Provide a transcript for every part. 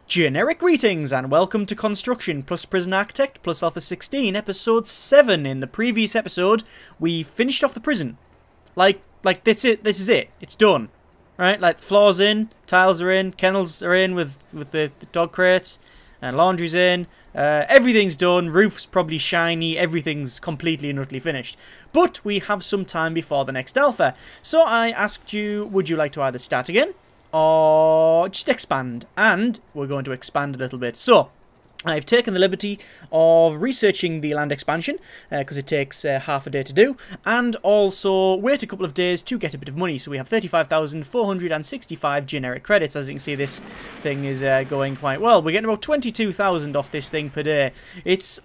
Generic greetings and welcome to Construction plus Prison Architect plus Alpha 16 episode 7. In the previous episode, we finished off the prison. Like that's it. This is it. It's done. Right? Like floors in, tiles are in, kennels are in with the dog crates, and laundry's in. Everything's done. Roof's probably shiny. Everything's completely and utterly finished. But we have some time before the next alpha. So I asked you, would you like to either start again or just expand? And we're going to expand a little bit. So I've taken the liberty of researching the land expansion because it takes half a day to do, and also wait a couple of days to get a bit of money. So we have 35,465 generic credits. As you can see, this thing is going quite well. We're getting about 22,000 off this thing per day. It's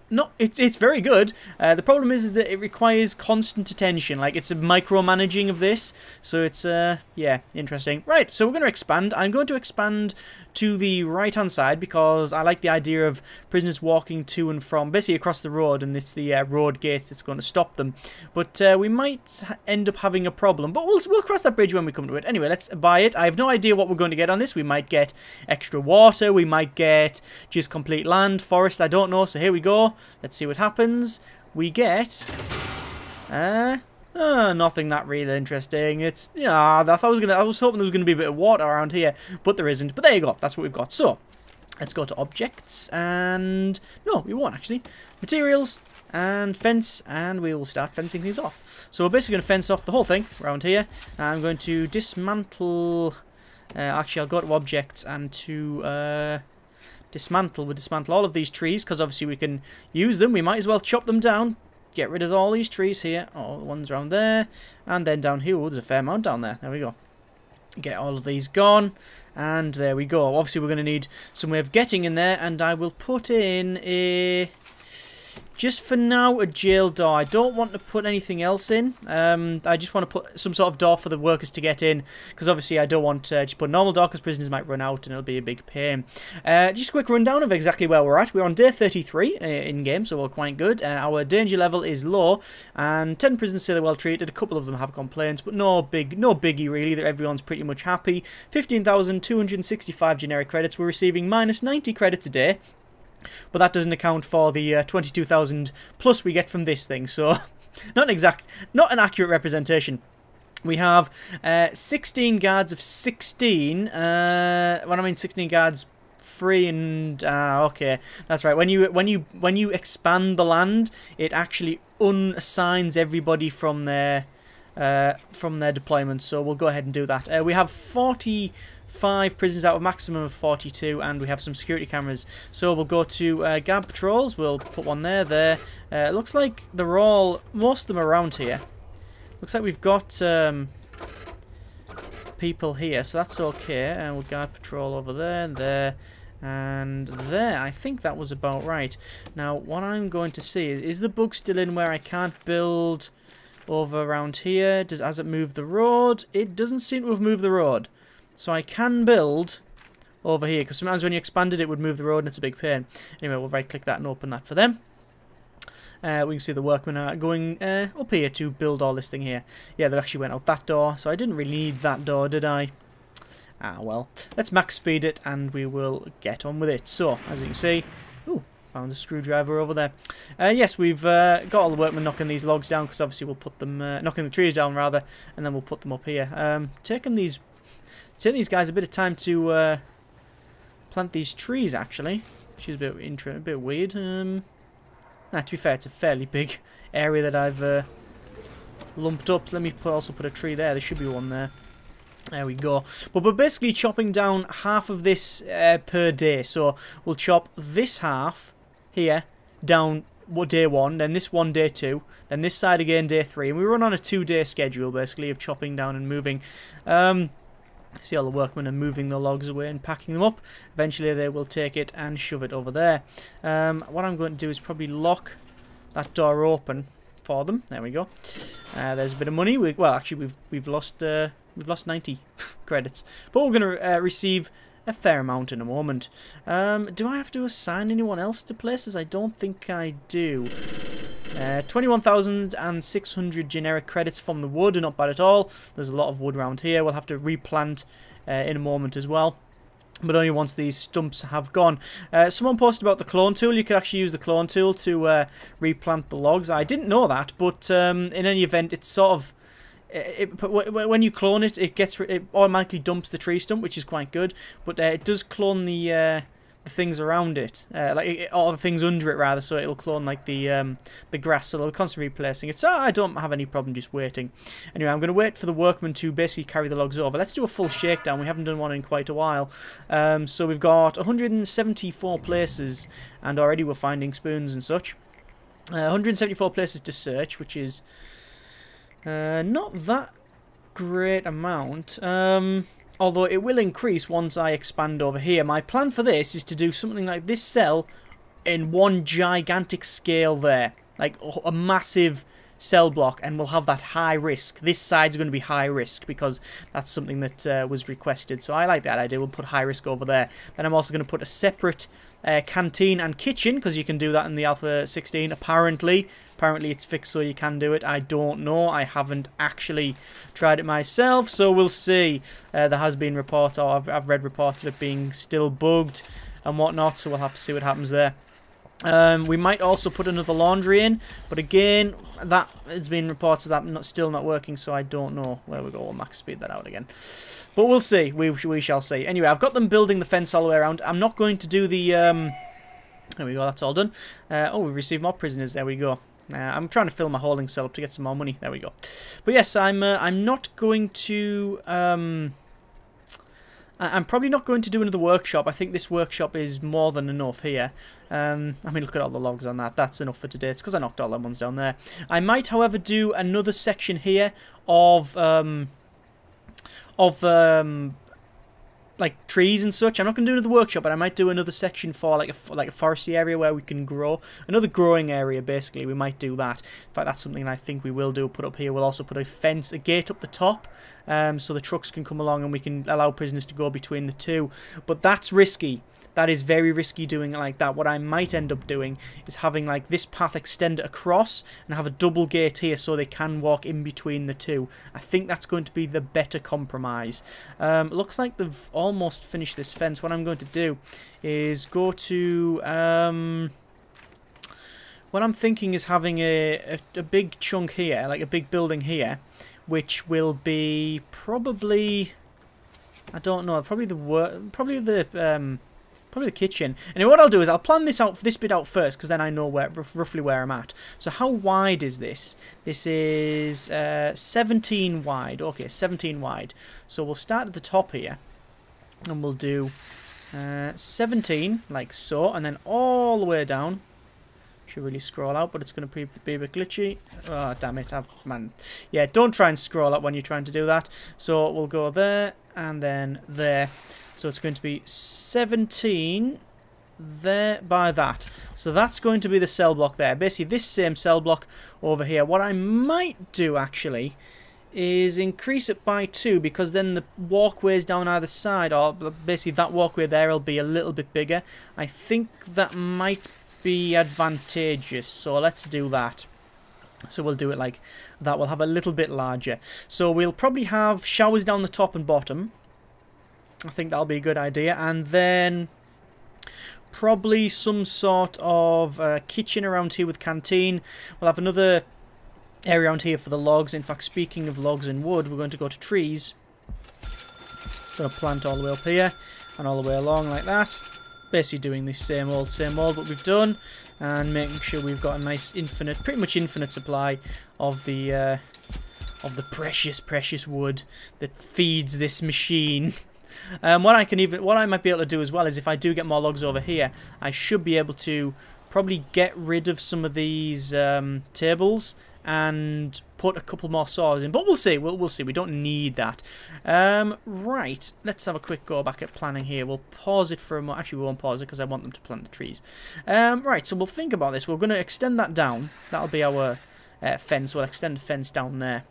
very good. The problem is that it requires constant attention. Like, it's a micromanaging of this. So it's yeah, interesting. Right, so we're going to expand. I'm going to expand to the right hand side because I like the idea of prisoners walking to and from basically across the road, and it's the road gates that's going to stop them. But we might end up having a problem, but we'll cross that bridge when we come to it. Anyway, let's buy it. I have no idea what we're going to get on this. We might get extra water, we might get just complete land, forest, I don't know. So here we go. Let's see what happens. We get nothing that really interesting. It's, yeah, I was hoping there was gonna be a bit of water around here, but there isn't. But there you go. That's what we've got. So let's go to objects, and no, we won't actually. Materials and fence, and we will start fencing these off. So we're basically going to fence off the whole thing around here. I'm going to dismantle. Actually, I'll go to objects and to dismantle. We'll dismantle all of these trees because obviously we can use them. We might as well chop them down. Get rid of all these trees here. All the ones around there, and then down here. Oh, there's a fair amount down there. There we go. Get all of these gone, and there we go. Obviously we're going to need some way of getting in there, and I will put in a, just for now, a jail door. I don't want to put anything else in. I just want to put some sort of door for the workers to get in, because obviously I don't want to just put a normal door because prisoners might run out and it'll be a big pain. Just a quick rundown of exactly where we're at. We're on day 33 in game, so we're quite good. Our danger level is low, and 10 prisoners say they're well treated. A couple of them have complaints, but no biggie really. That everyone's pretty much happy. 15,265 generic credits. We're receiving minus 90 credits a day. But that doesn't account for the 22,000 plus we get from this thing, so not an accurate representation. We have 16 guards of 16. When I mean 16 guards, free and okay, that's right. When you expand the land, it actually unassigns everybody from their deployment. So we'll go ahead and do that. We have 45 prisons out of maximum of 42, and we have some security cameras. So we'll go to guard patrols. We'll put one there. It looks like they're all, most of them are around here. Looks like we've got people here, so that's okay. And we'll guard patrol over there, and there. I think that was about right. Now, what I'm going to see is the bug still in where I can't build over around here. Has it moved the road? It doesn't seem to have moved the road. So I can build over here, because sometimes when you expand it, it would move the road, and it's a big pain. Anyway, we'll right-click that and open that for them. We can see the workmen are going up here to build all this thing here. Yeah, they actually went out that door, so I didn't really need that door, did I? Ah, well. Let's max speed it, and we will get on with it. So, as you can see... Ooh, found a screwdriver over there. Yes, we've got all the workmen knocking these logs down, because obviously we'll put them... knocking the trees down, rather, and then we'll put them up here. Taking these guys a bit of time to plant these trees, actually, which is a bit weird. To be fair, it's a fairly big area that I've lumped up. Let me also put a tree there. There should be one there. There we go. But we're basically chopping down half of this per day. So we'll chop this half here down day 1, then this one day 2, then this side again day 3, and we run on a 2-day schedule basically of chopping down and moving. See, all the workmen are moving the logs away and packing them up. Eventually they will take it and shove it over there. What I'm going to do is probably lock that door open for them. There we go. There's a bit of money. Well, actually we've lost 90 credits, but we're going to receive a fair amount in a moment. Do I have to assign anyone else to places? I don't think I do. 21,600 generic credits from the wood, not bad at all. There's a lot of wood around here. We'll have to replant in a moment as well. but only once these stumps have gone. Someone posted about the clone tool. You could actually use the clone tool to replant the logs. I didn't know that, but in any event, it's sort of... when you clone it, it automatically dumps the tree stump, which is quite good, but it does clone the things around it, or the things under it rather, so it'll clone like the grass, so they'll constantly replacing it. So I don't have any problem just waiting. Anyway, I'm going to wait for the workmen to basically carry the logs over. Let's do a full shakedown. We haven't done one in quite a while. So we've got 174 places, and already we're finding spoons and such. 174 places to search, which is not that great amount. Although it will increase once I expand over here. My plan for this is to do something like this cell in one gigantic scale there. Like a massive cell block, and we'll have that high risk. This side's going to be high risk because that's something that was requested. So I like that idea. We'll put high risk over there. Then I'm also going to put a separate canteen and kitchen, because you can do that in the Alpha 16 apparently. Apparently it's fixed so you can do it. I don't know. I haven't actually tried it myself, so we'll see. There has been reports, or I've read reports of it being still bugged and whatnot, so we'll have to see what happens there. We might also put another laundry in, but again, that has been reported that still not working, so I don't know where we go. We'll max speed that out again. But we'll see. We shall see. Anyway, I've got them building the fence all the way around. I'm not going to do the... there we go, that's all done. Oh, we've received more prisoners. There we go. I'm trying to fill my holding cell up to get some more money. There we go. But yes, I'm not going to... I'm probably not going to do another workshop. I think this workshop is more than enough here. I mean, look at all the logs on that. That's enough for today. It's because I knocked all them ones down there. I might, however, do another section here of like trees and such. I'm not going to do another workshop, but I might do another section for like a foresty area where we can grow. Another growing area, basically. We might do that. In fact, that's something I think we will do. Put up here. We'll also put a fence, a gate up the top, so the trucks can come along and we can allow prisoners to go between the two. But that's risky. That is very risky doing it like that. What I might end up doing is having like this path extend across and have a double gate here so they can walk in between the two. I think that's going to be the better compromise. Looks like they've almost finished this fence. What I'm going to do is go to... what I'm thinking is having a big chunk here, like a big building here, which will be probably... I don't know, probably the kitchen. And what I'll do is I'll plan this bit out first, because then I know roughly where I'm at. So how wide is this? This is 17 wide. Okay, 17 wide. So we'll start at the top here, and we'll do 17 like so, and then all the way down. Should really scroll out, but it's going to be a bit glitchy. Oh, damn it, man. Yeah, don't try and scroll out when you're trying to do that. So we'll go there, and then there. So it's going to be 17 there by that. So that's going to be the cell block there. Basically, this same cell block over here. What I might do, actually, is increase it by 2, because then the walkways down either side, or basically that walkway there, will be a little bit bigger. I think that might be advantageous. So let's do that. So we'll do it like that. We'll have a little bit larger. So we'll probably have showers down the top and bottom. I think that'll be a good idea. And then probably some sort of kitchen around here with canteen. We'll have another area around here for the logs. In fact, speaking of logs and wood, we're going to go to trees. Going to plant all the way up here and all the way along like that. Basically doing this same old what we've done, and making sure we've got a nice pretty much infinite supply of the precious wood that feeds this machine. What I might be able to do as well is, if I do get more logs over here, I should be able to probably get rid of some of these tables and put a couple more saws in. But we'll see. We'll see. We don't need that. Right. Let's have a quick go back at planning here. We'll pause it for a moment. Actually, we won't pause it because I want them to plant the trees. Right. So we'll think about this. We're going to extend that down. That'll be our fence. We'll extend the fence down there,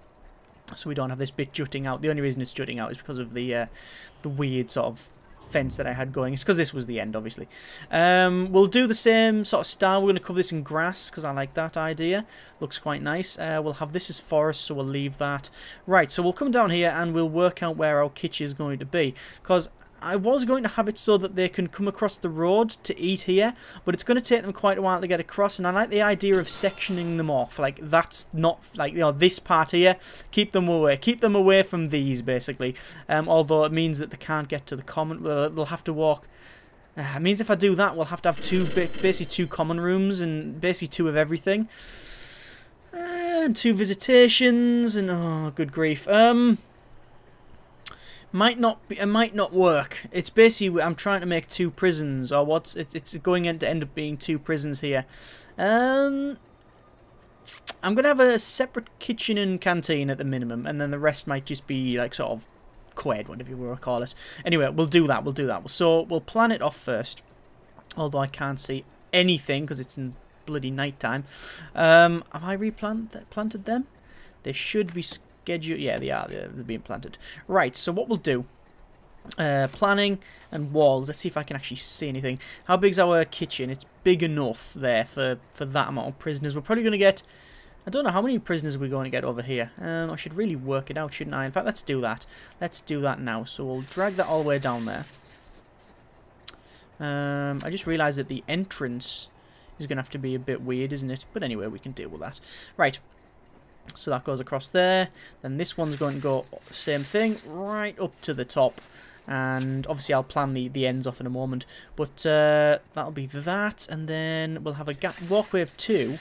so we don't have this bit jutting out. The only reason it's jutting out is because of the weird sort of fence that I had going. It's because this was the end, obviously. We'll do the same sort of style. We're going to cover this in grass because I like that idea. Looks quite nice. We'll have this as forest, so we'll leave that. Right, so we'll come down here and we'll work out where our kitchen is going to be, because I was going to have it so that they can come across the road to eat here, but it's going to take them quite a while to get across, and I like the idea of sectioning them off. Like, that's not, like, you know, this part here, keep them away from these, basically. Although it means that they can't get to the common, they'll have to walk. It means if I do that, we'll have to have basically two common rooms, and basically 2 of everything. And 2 visitations, and oh, good grief. Might not work. It's basically, I'm trying to make 2 prisons, or it's going to end up being 2 prisons here. I'm gonna have a separate kitchen and canteen at the minimum, and then the rest might just be like sort of qued, whatever you want to call it. Anyway, we'll do that. So we'll plan it off first. Although I can't see anything because it's in bloody night time. Have I planted them? They should be scheduled. Yeah, they are. They're being planted. Right. So what we'll do. Planning and walls. Let's see if I can actually see anything. How big's our kitchen? It's big enough there for that amount of prisoners. We're probably going to get. I don't know how many prisoners we're going to get over here. I should really work it out, shouldn't I? In fact, let's do that. Let's do that now. So we'll drag that all the way down there. I just realised that the entrance is going to have to be a bit weird, isn't it? But anyway, we can deal with that. Right. So that goes across there. Then this one's going to go same thing, right up to the top. And obviously I'll plan the ends off in a moment. But that'll be that. And then we'll have a walkway of 2.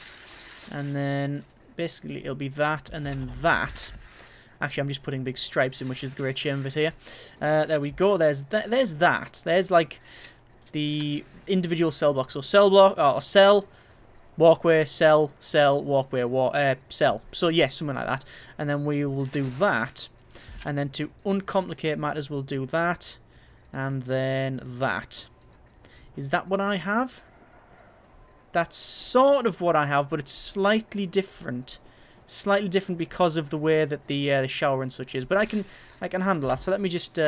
And then basically it'll be that and then that. Actually, I'm just putting big stripes in, which is the great shame of it here. There we go. There's that. There's like the individual cell blocks. So cell block, or cell, walkway, cell, walkway, cell. So yes, something like that. And then we will do that. And then to uncomplicate matters, we'll do that. And then that. Is that what I have? That's sort of what I have, but it's slightly different. Slightly different because of the way that the shower and such is. But I can handle that. So let me just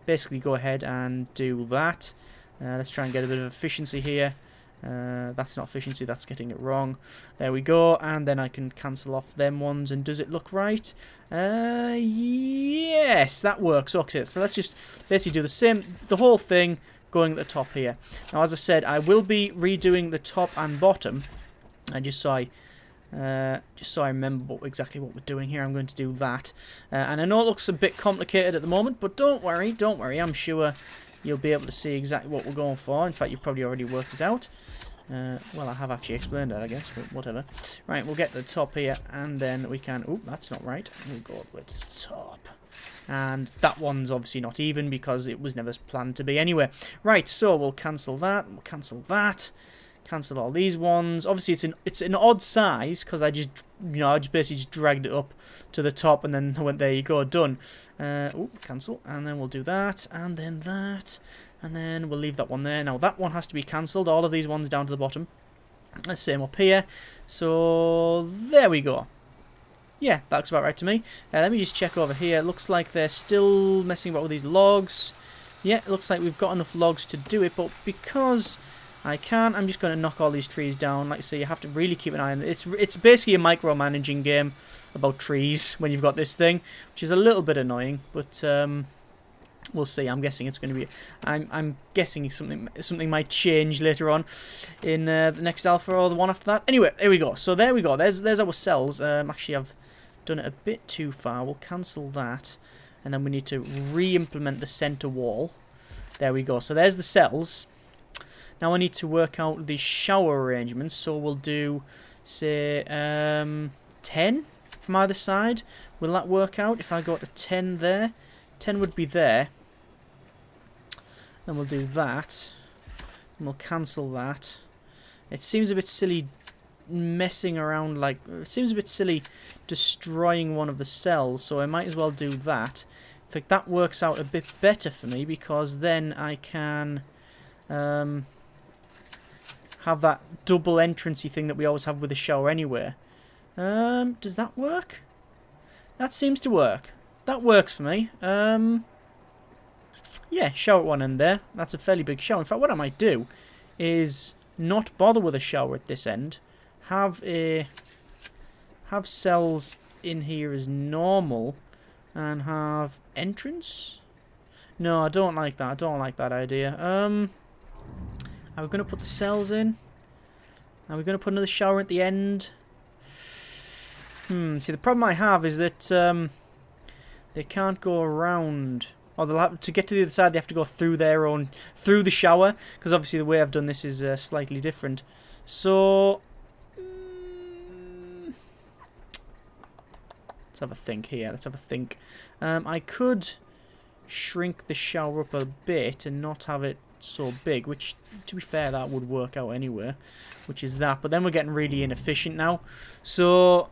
basically go ahead and do that. Let's try and get a bit of efficiency here. That's not efficiency, that's getting it wrong. There we go, and then I can cancel off them ones. And does it look right? Yes, that works. Okay, so let's just basically do the whole thing going at the top here. Now, as I said, I will be redoing the top and bottom, and just so I remember exactly what we're doing here, I'm going to do that. And I know it looks a bit complicated at the moment, but don't worry. I'm sure you'll be able to see exactly what we're going for. In fact, you've probably already worked it out. Well, I have actually explained it, I guess, but whatever. Right, we'll get to the top here, and then we can... Oh, that's not right. We'll go with the top. And that one's obviously not even because it was never planned to be anyway. Right, so we'll cancel that. We'll cancel that. Cancel all these ones. Obviously, it's an odd size because I just basically just dragged it up to the top and then went, there you go, done. Oh, cancel, and then we'll do that, and then that, and then we'll leave that one there. Now that one has to be cancelled. All of these ones down to the bottom. The same up here. So there we go. Yeah, that looks about right to me. Let me just check over here. It looks like they're still messing about with these logs. Yeah, it looks like we've got enough logs to do it, but because I can't, I'm just going to knock all these trees down. Like I say, you have to really keep an eye on it. It's basically a micromanaging game about trees when you've got this thing, which is a little bit annoying, but we'll see. I'm guessing it's going to be... I'm guessing something might change later on in the next alpha or the one after that. Anyway, here we go. So there we go. There's our cells. Actually, I've done it a bit too far. We'll cancel that, and then we need to re-implement the center wall. There we go. So there's the cells. Now I need to work out the shower arrangements. So we'll do, say, 10 from either side. Will that work out if I go to 10 there? 10 would be there. Then we'll do that. And we'll cancel that. It seems a bit silly messing around, like, it seems a bit silly destroying one of the cells, so I might as well do that. In fact, that works out a bit better for me, because then I can have that double entrancey thing that we always have with the shower anyway. Does that work? That seems to work. That works for me. Yeah, shower at one end there. That's a fairly big shower. In fact, what I might do is not bother with a shower at this end. Have cells in here as normal, and have entrance. No, I don't like that. I don't like that idea. Are we going to put the cells in? Are we going to put another shower at the end? See, the problem I have is that they can't go around. Or they'll have to get to the other side. They have to go through through the shower, because obviously the way I've done this is slightly different. So let's have a think here. Let's have a think. I could shrink the shower up a bit and not have it so big, which, to be fair, that would work out anyway, which is that. But then we're getting really inefficient now. So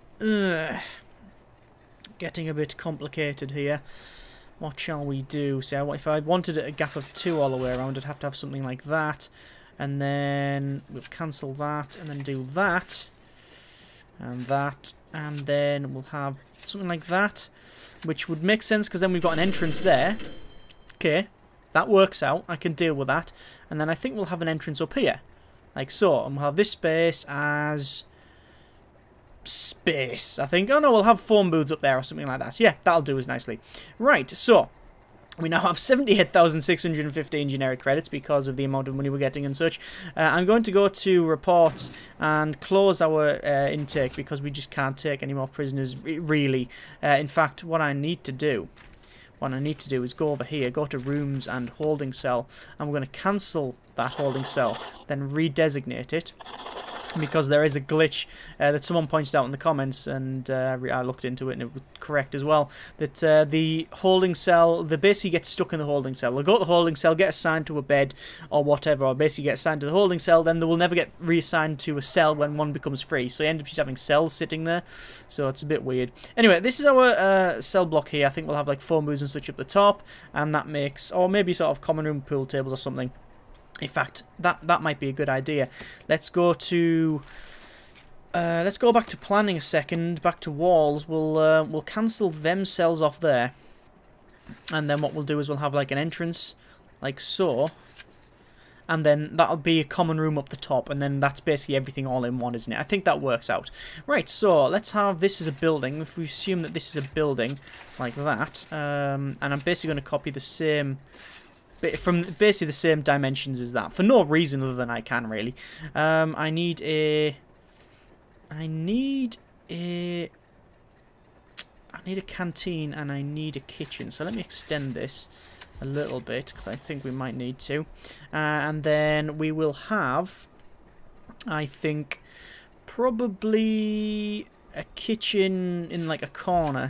getting a bit complicated here. What shall we do? So if I wanted a gap of 2 all the way around, I'd have to have something like that. And then we'll cancel that and then do that. And that. And then we'll have something like that. Which would make sense because then we've got an entrance there. Okay. That works out. I can deal with that. And then I think we'll have an entrance up here. Like so. And we'll have this space as space, I think. Oh no, we'll have phone booths up there or something like that. Yeah, that'll do us nicely. Right, so we now have 78,615 generic credits because of the amount of money we're getting and such. I'm going to go to reports and close our intake because we just can't take any more prisoners, really. In fact, what I need to do is go over here, go to rooms and holding cell, and we're going to cancel that holding cell, then redesignate it. Because there is a glitch that someone pointed out in the comments, and I looked into it and it was correct as well, that the holding cell, they basically get stuck in the holding cell. They'll go to the holding cell, get assigned to a bed or whatever, or basically get assigned to the holding cell, then they will never get reassigned to a cell when one becomes free. So you end up just having cells sitting there, so it's a bit weird. Anyway, this is our cell block here. I think we'll have like phone booths and such up the top, and that makes, or maybe sort of common room pool tables or something. In fact, that might be a good idea. Let's go back to planning a second. Back to walls. We'll cancel them cells off there, and then what we'll do is we'll have like an entrance, like so, and then that'll be a common room up the top, and then that's basically everything all in one, isn't it? I think that works out. Right. So let's have this as a building. If we assume that this is a building like that, and I'm basically going to copy the same. From basically the same dimensions as that, for no reason other than I can, really. I need a canteen and I need a kitchen. So let me extend this a little bit because I think we might need to. And then we will have, I think, probably a kitchen in like a corner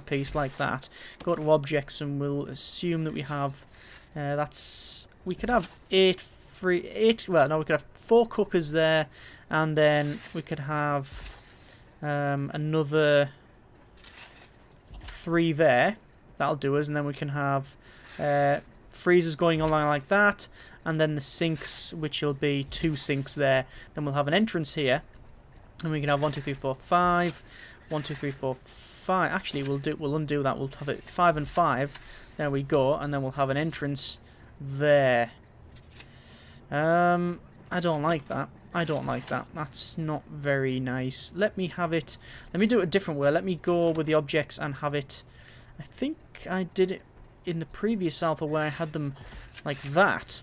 piece like that. Go to objects and we'll assume that we have. We could have we could have 4 cookers there, and then we could have another 3 there. That'll do us, and then we can have freezers going along like that, and then the sinks, which will be 2 sinks there. Then we'll have an entrance here, and we can have 1, 2, 3, 4, 5. 1, 2, 3, 4, 5. Actually, we'll undo that. We'll have it 5 and 5. There we go, and then we'll have an entrance there. I don't like that. I don't like that. That's not very nice. Let me have it. Let me do it a different way. Let me go with the objects and have it. I think I did it in the previous alpha where I had them like that.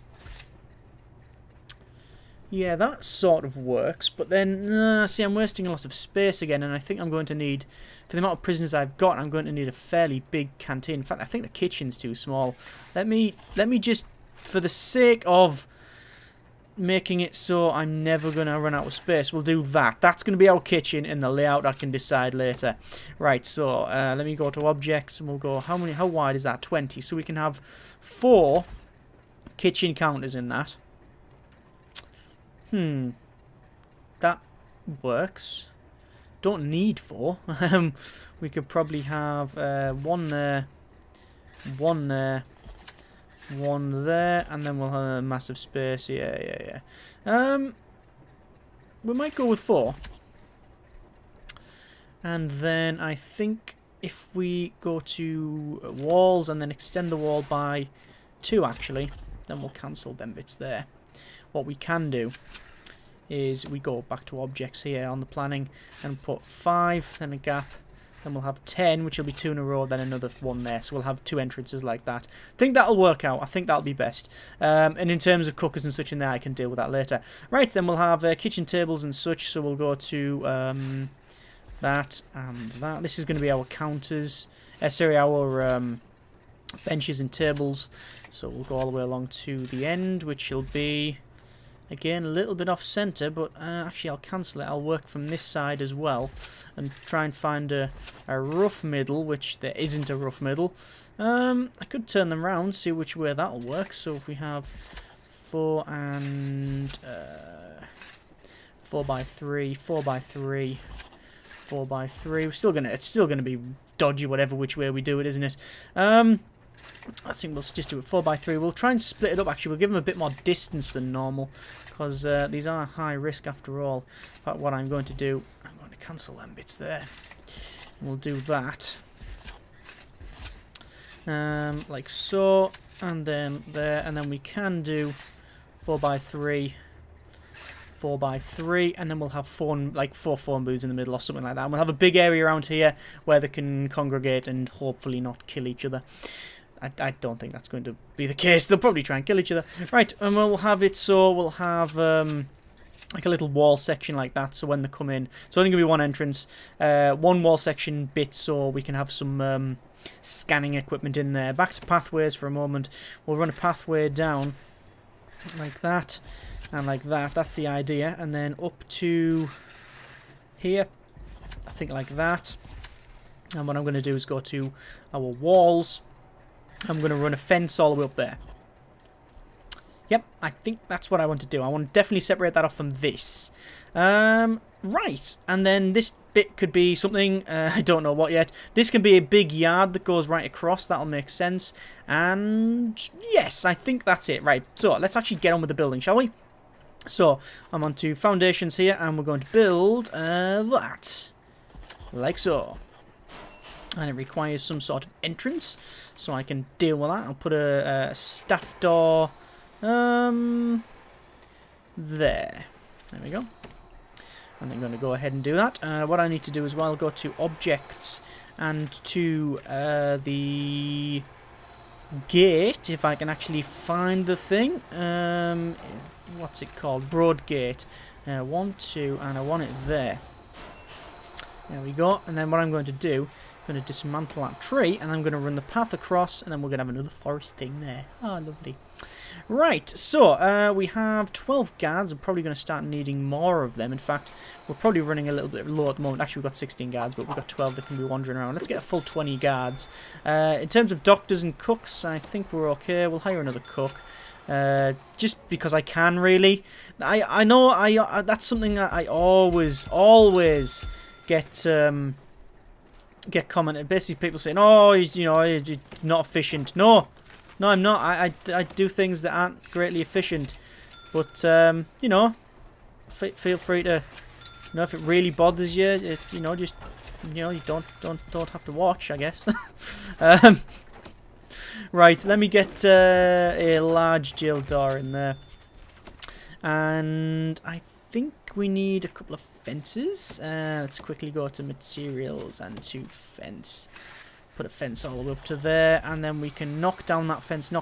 Yeah, that sort of works, but then, see, I'm wasting a lot of space again, and I think I'm going to need, for the amount of prisoners I've got, I'm going to need a fairly big canteen. In fact, I think the kitchen's too small. Let me just, for the sake of making it so I'm never going to run out of space, we'll do that. That's going to be our kitchen, and the layout I can decide later. Right, so let me go to objects, and we'll go, how wide is that? 20. So we can have 4 kitchen counters in that. That works. Don't need 4. We could probably have 1 there, 1 there, 1 there, and then we'll have a massive space. Yeah. We might go with 4. And then I think if we go to walls and then extend the wall by 2, actually, then we'll cancel them bits there. What we can do is we go back to objects here on the planning and put 5, then a gap, Then we'll have 10, which will be 2 in a row, then another one there. So we'll have 2 entrances like that. I think that'll work out. I think that'll be best. And in terms of cookers and such in there, I can deal with that later. Right, then we'll have kitchen tables and such. So we'll go to that and that. This is going to be our counters. Sorry, our benches and tables. So we'll go all the way along to the end, which will be... Again, a little bit off-centre, but actually I'll cancel it. I'll work from this side as well and try and find a rough middle, which there isn't a rough middle. I could turn them round, see which way that'll work. So if we have 4 and 4 by 3, 4 by 3, 4 by 3. It's still gonna be dodgy, whatever which way we do it, isn't it? I think we'll just do it 4 by 3. We'll try and split it up. Actually, we'll give them a bit more distance than normal because these are high risk after all. In fact, what I'm going to do, I'm going to cancel them bits there. We'll do that like so, and then there, and then we can do 4 by 3. 4 by 3, and then we'll have 4 phone booths in the middle or something like that. And we'll have a big area around here where they can congregate and hopefully not kill each other. I don't think that's going to be the case. They'll probably try and kill each other. Right, and we'll have it so we'll have like a little wall section like that. So when they come in, it's only going to be one entrance, one wall section bit, so we can have some scanning equipment in there. Back to pathways for a moment. We'll run a pathway down like that and like that. That's the idea. And then up to here, I think like that. And what I'm going to do is go to our walls. I'm going to run a fence all the way up there. Yep, I think that's what I want to do. I want to definitely separate that off from this. Right, and then this bit could be something, I don't know what yet. This can be a big yard that goes right across. That'll make sense. And yes, I think that's it. Right, so let's actually get on with the building, shall we? So, I'm on to foundations here, and we're going to build that. Like so. And it requires some sort of entrance, so I can deal with that. I'll put a staff door there. There we go. And I'm going to go ahead and do that. What I need to do as well, go to objects and to the gate, if I can actually find the thing. What's it called? Broad gate. 1, 2, and I want it there. There we go. And then what I'm going to do, I'm going to dismantle that tree, and I'm going to run the path across, and then we're going to have another forest thing there. Ah, lovely. Right, so we have 12 guards. I'm probably going to start needing more of them. In fact, we're probably running a little bit low at the moment. Actually, we've got 16 guards, but we've got 12 that can be wandering around. Let's get a full 20 guards. In terms of doctors and cooks, I think we're okay. We'll hire another cook. Just because I can, really. I know that's something that I always get commented. Basically, people saying, "Oh, you're not efficient." No, I'm not. I do things that aren't greatly efficient, but feel free to, if it really bothers you, you don't have to watch, I guess. Right, let me get a large jail door in there, and I think we need a couple of fences. Let's quickly go to materials and to fence. Put a fence all the way up to there, and then we can knock down that fence,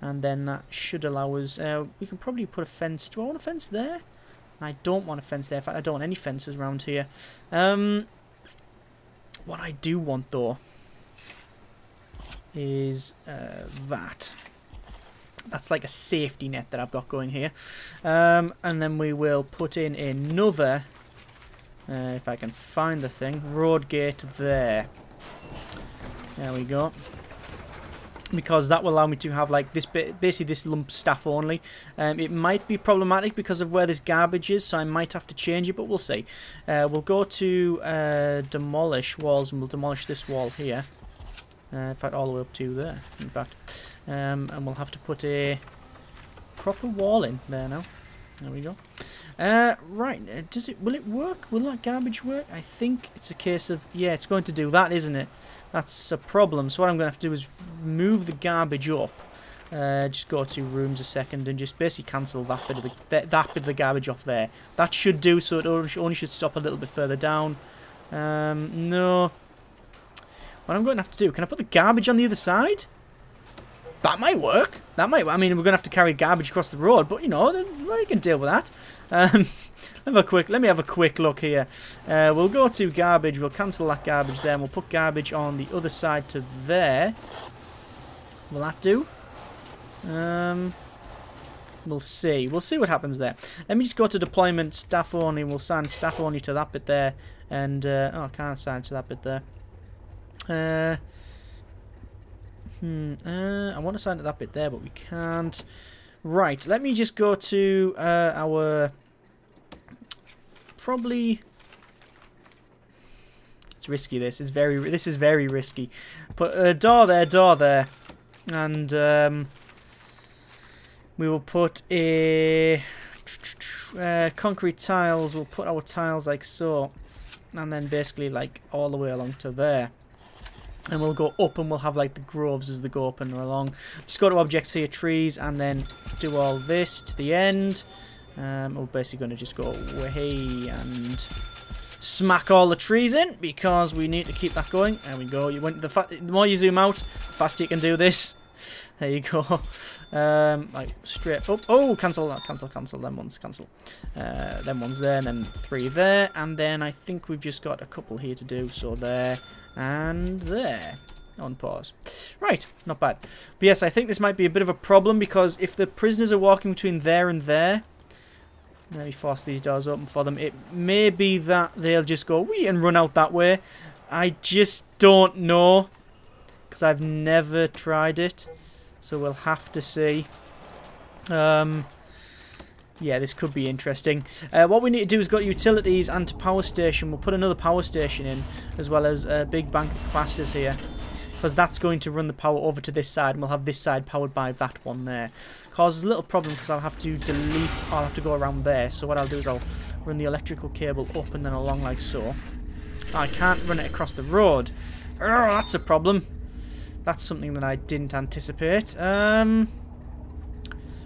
and then that should allow us. We can probably put a fence. Do I want a fence there? I don't want a fence there. In fact, I don't want any fences around here. What I do want though is that. That's like a safety net that I've got going here. And then we will put in another, if I can find the thing, road gate there. There we go. Because that will allow me to have like this bit, basically this lump staff only. It might be problematic because of where this garbage is, so I might have to change it, but we'll see. We'll go to demolish walls, and we'll demolish this wall here. In fact, all the way up to there, in fact. And we'll have to put a proper wall in there now. There we go. Right, will it work? Will that garbage work? I think it's a case of, yeah, it's going to do that, isn't it? That's a problem. So what I'm going to have to do is move the garbage up. Just go to rooms a second and just basically cancel that bit of the garbage off there. That should do, so it only should stop a little bit further down. No. What I'm going to have to do, can I put the garbage on the other side? That might work. That might. I mean, we're going to have to carry garbage across the road, but you know, we can deal with that. Let me have a quick look here. We'll go to garbage. We'll cancel that garbage there. And we'll put garbage on the other side to there. Will that do? We'll see. We'll see what happens there. Let me just go to deployment staff only. We'll assign staff only to that bit there. And oh, I can't assign to that bit there. I want to assign to that bit there, but we can't. Right. Let me just go to our. Probably. It's risky. This is very risky. Put door there, and we will put a concrete tiles. We'll put our tiles like so, and then basically like all the way along to there. And we'll go up and we'll have like the groves as they go up and along. Just go to objects here, trees, and then do all this to the end. We're basically going to just go away and smack all the trees in because we need to keep that going. There we go. The more you zoom out, the faster you can do this. There you go. Like straight up. Oh, cancel that. Cancel. Them ones. Cancel. Them ones there, and then 3 there. And then I think we've just got a couple here to do. So there. And there. On pause. Right, not bad. But yes, I think this might be a bit of a problem because if the prisoners are walking between there and there, let me force these doors open for them. It may be that they'll just go wee and run out that way. I just don't know because I've never tried it. So we'll have to see. Yeah, this could be interesting. What we need to do is go to utilities and to power station. We'll put another power station in, as well as a big bank of capacitors here, because that's going to run the power over to this side, and we'll have this side powered by that one there. Causes a little problem because I'll have to delete, I'll have to go around there. So what I'll do is I'll run the electrical cable up and then along like so. I can't run it across the road. That's a problem. That's something that I didn't anticipate.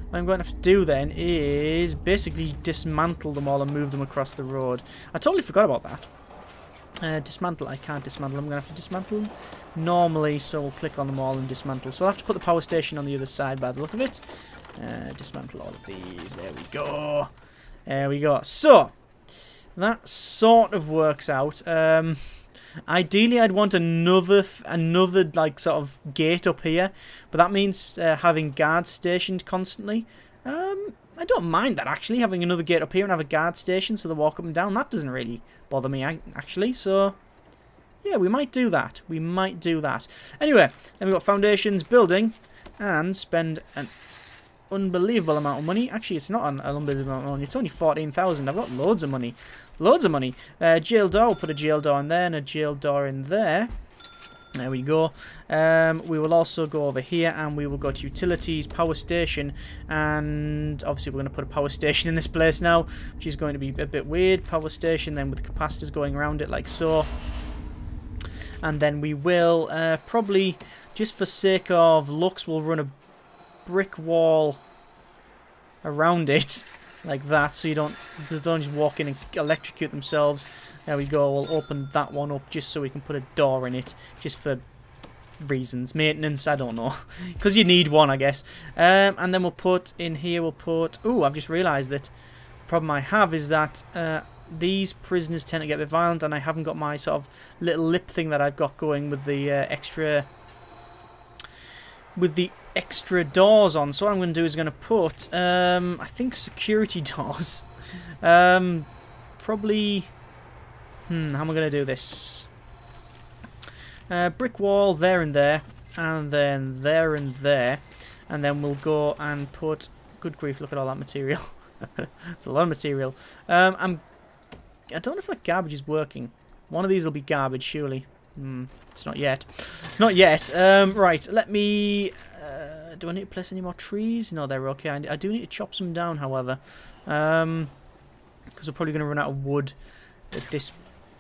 What I'm going to have to do then is basically dismantle them all and move them across the road. I totally forgot about that. Dismantle. I can't dismantle them. I'm going to have to dismantle them normally, so we'll click on them all and dismantle. So I'll have to put the power station on the other side by the look of it. Dismantle all of these. There we go. There we go. So, that sort of works out. Ideally, I'd want another like sort of gate up here, but that means having guards stationed constantly. I don't mind that actually, having another gate up here and have a guard station so they walk up and down. That doesn't really bother me actually. So yeah, we might do that. We might do that. Anyway, then we've got foundations, building, and spend an unbelievable amount of money. Actually, it's not an unbelievable amount of money. It's only 14,000. I've got loads of money. Loads of money. Jail door. We'll put a jail door in there and a jail door in there. There we go. We will also go over here and we will go to utilities, power station, and obviously we're going to put a power station in this place now, which is going to be a bit weird. Power station then with capacitors going around it like so. And then we will probably, just for sake of looks, we'll run a brick wall around it like that, so they don't just walk in and electrocute themselves. There we go. We'll open that one up just so we can put a door in it, just for reasons, maintenance, I don't know, because you need one, I guess. And then we'll put in here, we'll put, ooh, I've just realised that the problem I have is that these prisoners tend to get a bit violent, and I haven't got my sort of little lip thing that I've got going with the extra doors on. So what I'm going to do is going to put, I think, security doors. Probably, how am I going to do this? Brick wall there and there, and then there and there, and then we'll go and put, good grief, look at all that material. It's a lot of material. I don't know if that garbage is working. One of these will be garbage, surely. It's not yet. It's not yet. Right, let me... do I need to place any more trees? No, they're okay. I do need to chop some down, however. Because we're probably going to run out of wood at this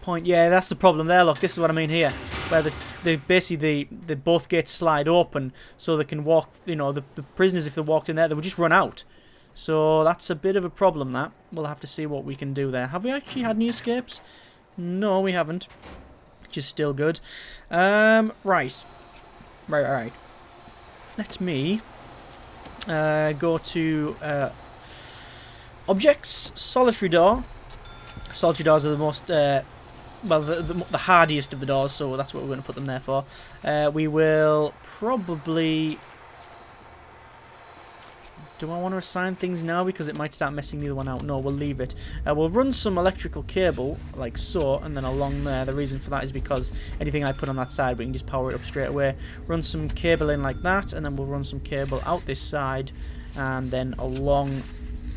point. Yeah, that's the problem there. Look, this is what I mean here. Where basically the both gates slide open so they can walk, you know, the prisoners, if they walked in there, they would just run out. So that's a bit of a problem, that. We'll have to see what we can do there. Have we actually had any escapes? No, we haven't. Which is still good. Right. Let me go to objects, solitary door. Solitary doors are the most, well, the hardiest of the doors, so that's what we're going to put them there for. We will probably... Do I want to assign things now? Because it might start messing the other one out. No, we'll leave it. We'll run some electrical cable, like so, and then along there. The reason for that is because anything I put on that side, we can just power it up straight away. Run some cable in like that, and then we'll run some cable out this side, and then along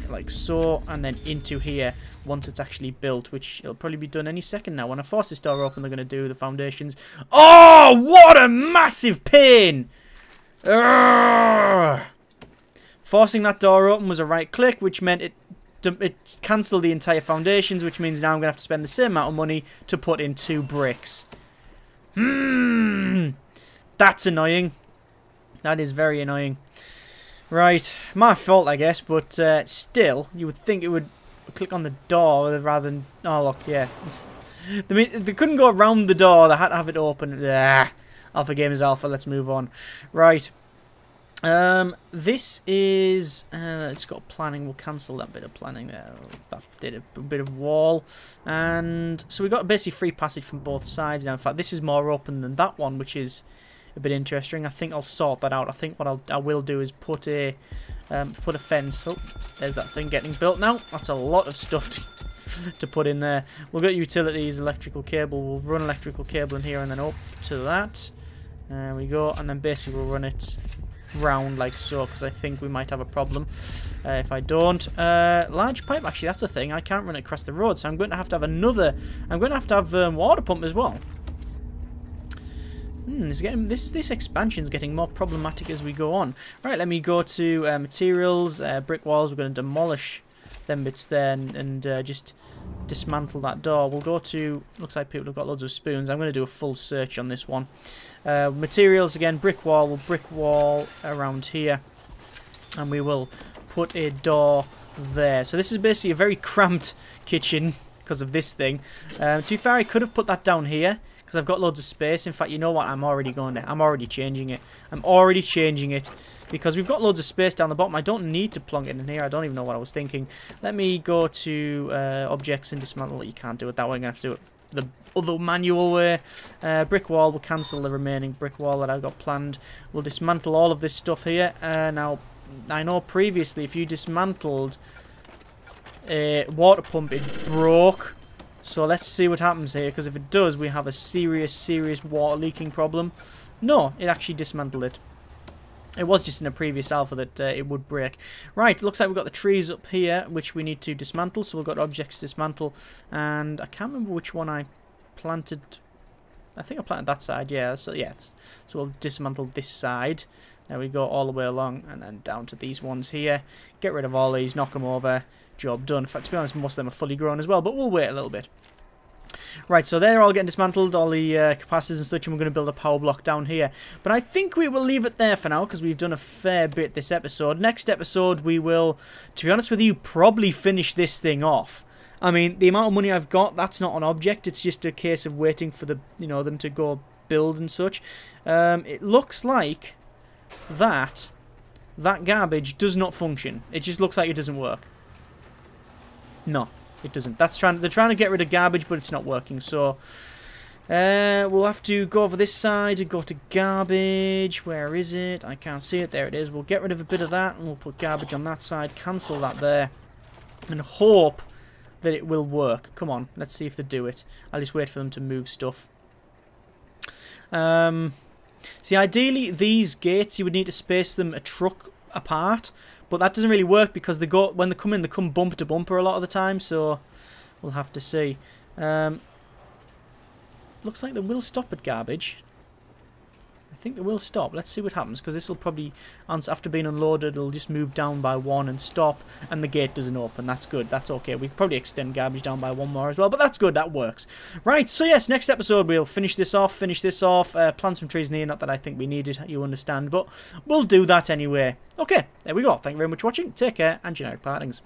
like so, and then into here once it's actually built, which it'll probably be done any second now. When I force this door open, they're going to do the foundations. Oh, what a massive pain! Urgh! Forcing that door open was a right click, which meant it cancelled the entire foundations, which means now I'm going to have to spend the same amount of money to put in 2 bricks. That's annoying. That is very annoying. Right, my fault, I guess, but still, you would think it would click on the door rather than... Oh, look, yeah. They couldn't go around the door, they had to have it open. Alpha game is alpha, let's move on. Right. This is it's got planning. We'll cancel that bit of planning there. That did a bit of wall, and so we got basically free passage from both sides now. In fact, this is more open than that one, which is a bit interesting. I think I'll sort that out. I think what I will do is put a fence. Oh, there's that thing getting built now. That's a lot of stuff to put in there. We'll get utilities, electrical cable. We'll run electrical cable in here and then up to that. There we go, and then basically we'll run it round like so, because I think we might have a problem if I don't. Large pipe, actually, that's a thing. I can't run it across the road, so I'm going to have another. I'm going to have water pump as well. This expansion's getting more problematic as we go on. Right, let me go to materials, brick walls. We're going to demolish them bits there and just dismantle that door. We'll go to, looks like people have got loads of spoons. I'm going to do a full search on this one. Materials again, brick wall. We'll brick wall around here, and we will put a door there. So this is basically a very cramped kitchen because of this thing. To be fair, I could have put that down here because I've got loads of space. In fact, you know what? I'm already changing it. I'm already changing it because we've got loads of space down the bottom. I don't need to plonk it in here. I don't even know what I was thinking. Let me go to objects and dismantle it. You can't do it that way. I'm going to have to do it the other manual way. Brick wall. We'll cancel the remaining brick wall that I've got planned. We'll dismantle all of this stuff here. Now, I know previously if you dismantled a water pump, it broke. So let's see what happens here, because if it does, we have a serious water leaking problem. No, it actually dismantled it. It was just in a previous alpha that it would break. Right, looks like we've got the trees up here, which we need to dismantle. So we've got objects to dismantle. And I can't remember which one I planted. I think I planted that side, yeah. So we'll dismantle this side. There we go, all the way along, and then down to these ones here. Get rid of all these, knock them over. Job done. In fact, to be honest, most of them are fully grown as well, but we'll wait a little bit. Right, so they're all getting dismantled, all the capacitors and such, and we're going to build a power block down here. But I think we will leave it there for now, because we've done a fair bit this episode. Next episode, we will, to be honest with you, probably finish this thing off. I mean, the amount of money I've got, that's not an object. It's just a case of waiting for the, them to go build and such. It looks like that garbage does not function. It just looks like it doesn't work. No, it doesn't. They're trying to get rid of garbage, but it's not working. So we'll have to go over this side and go to garbage. Where is it? I can't see it. There it is. We'll get rid of a bit of that, and we'll put garbage on that side. Cancel that there, and hope that it will work. Come on, let's see if they do it. I'll just wait for them to move stuff. See, ideally, these gates, you would need to space them a truck apart. But that doesn't really work because when they come in, they come bumper to bumper a lot of the time. So we'll have to see. Looks like they will stop at garbage. I think they will stop. Let's see what happens, because this will probably, after being unloaded, it'll just move down by 1 and stop, and the gate doesn't open. That's good. That's okay. We could probably extend garbage down by 1 more as well, but that's good. That works. Right, so yes, next episode we'll finish this off, plant some trees in here. Not that I think we need it, you understand, but we'll do that anyway. Okay, there we go. Thank you very much for watching. Take care, and generic partings.